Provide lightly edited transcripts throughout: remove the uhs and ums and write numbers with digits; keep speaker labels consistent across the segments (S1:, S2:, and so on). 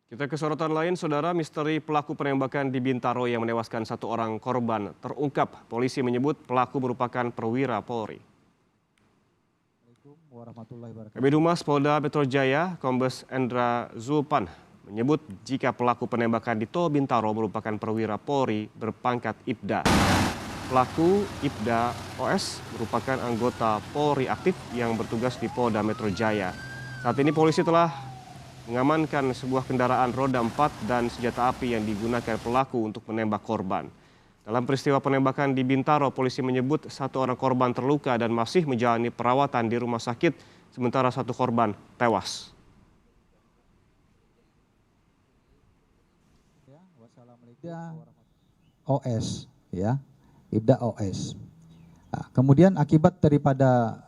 S1: Kita ke sorotan lain, saudara. Misteri pelaku penembakan di Bintaro yang menewaskan satu orang korban terungkap. Polisi menyebut pelaku merupakan perwira Polri. Kabid Humas Polda Metro Jaya, Kombes Endra Zulpan, menyebut jika pelaku penembakan di Tol Bintaro merupakan perwira Polri berpangkat Ibda. Pelaku Ibda OS merupakan anggota Polri aktif yang bertugas di Polda Metro Jaya. Saat ini polisi telah mengamankan sebuah kendaraan roda 4 dan senjata api yang digunakan pelaku untuk menembak korban. Dalam peristiwa penembakan di Bintaro, polisi menyebut satu orang korban terluka dan masih menjalani perawatan di rumah sakit, sementara satu korban tewas.
S2: OS, ya, Ibda OS. Nah, kemudian akibat daripada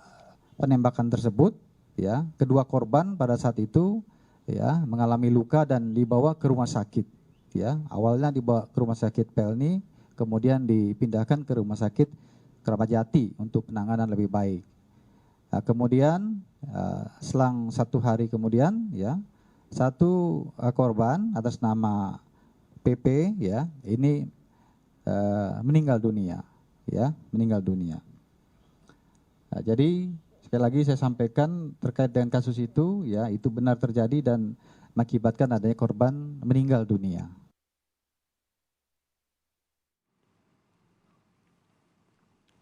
S2: penembakan tersebut, ya, kedua korban pada saat itu ya mengalami luka dan dibawa ke rumah sakit. Ya, awalnya dibawa ke rumah sakit Pelni, kemudian dipindahkan ke rumah sakit Keramat Jati untuk penanganan lebih baik. Nah, kemudian selang 1 hari kemudian, ya, satu korban atas nama PP, ya, ini meninggal dunia, ya, meninggal dunia. Nah, jadi sekali lagi saya sampaikan terkait dengan kasus itu, ya, itu benar terjadi dan mengakibatkan adanya korban meninggal dunia.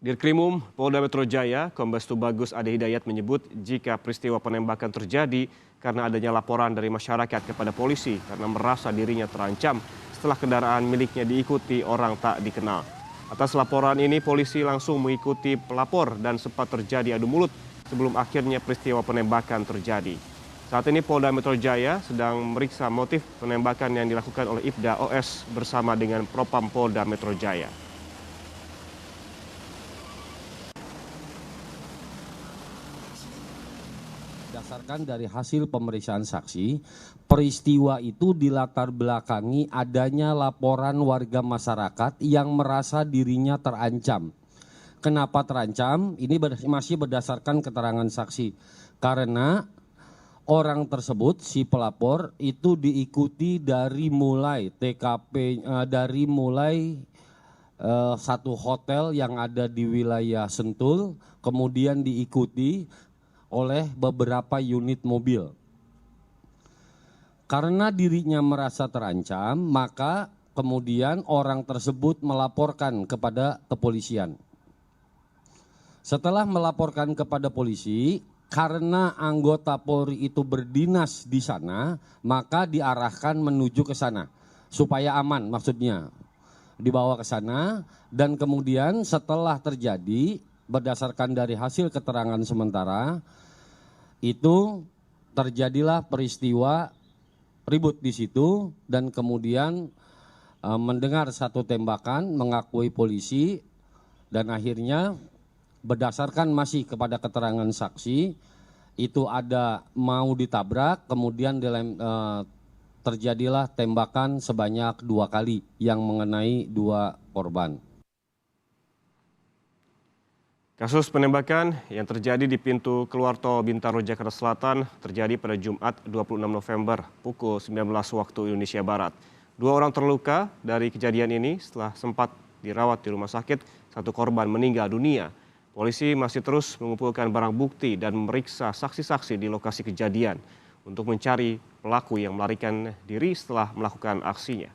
S1: Dirkrimum Polda Metro Jaya, Kombes Tubagus Ade Hidayat menyebut jika peristiwa penembakan terjadi karena adanya laporan dari masyarakat kepada polisi karena merasa dirinya terancam setelah kendaraan miliknya diikuti orang tak dikenal. Atas laporan ini polisi langsung mengikuti pelapor dan sempat terjadi adu mulut sebelum akhirnya peristiwa penembakan terjadi. Saat ini Polda Metro Jaya sedang meriksa motif penembakan yang dilakukan oleh Ibda OS bersama dengan Propam Polda Metro Jaya.
S3: Berdasarkan dari hasil pemeriksaan saksi, peristiwa itu dilatar belakangi adanya laporan warga masyarakat yang merasa dirinya terancam. Kenapa terancam? Ini masih berdasarkan keterangan saksi. Karena orang tersebut, si pelapor, itu diikuti dari mulai TKP, dari mulai satu hotel yang ada di wilayah Sentul, kemudian diikuti oleh beberapa unit mobil. Karena dirinya merasa terancam, maka kemudian orang tersebut melaporkan kepada kepolisian. Setelah melaporkan kepada polisi, karena anggota Polri itu berdinas di sana, maka diarahkan menuju ke sana supaya aman, maksudnya dibawa ke sana. Dan kemudian setelah terjadi, berdasarkan dari hasil keterangan sementara, itu terjadilah peristiwa ribut di situ dan kemudian mendengar satu tembakan, mengakui polisi, dan akhirnya berdasarkan masih kepada keterangan saksi, itu ada mau ditabrak, kemudian terjadilah tembakan sebanyak 2 kali yang mengenai 2 korban.
S1: Kasus penembakan yang terjadi di pintu keluar tol Bintaro, Jakarta Selatan terjadi pada Jumat 26 November pukul 19 waktu Indonesia Barat. 2 orang terluka dari kejadian ini setelah sempat dirawat di rumah sakit, satu korban meninggal dunia. Polisi masih terus mengumpulkan barang bukti dan memeriksa saksi-saksi di lokasi kejadian untuk mencari pelaku yang melarikan diri setelah melakukan aksinya.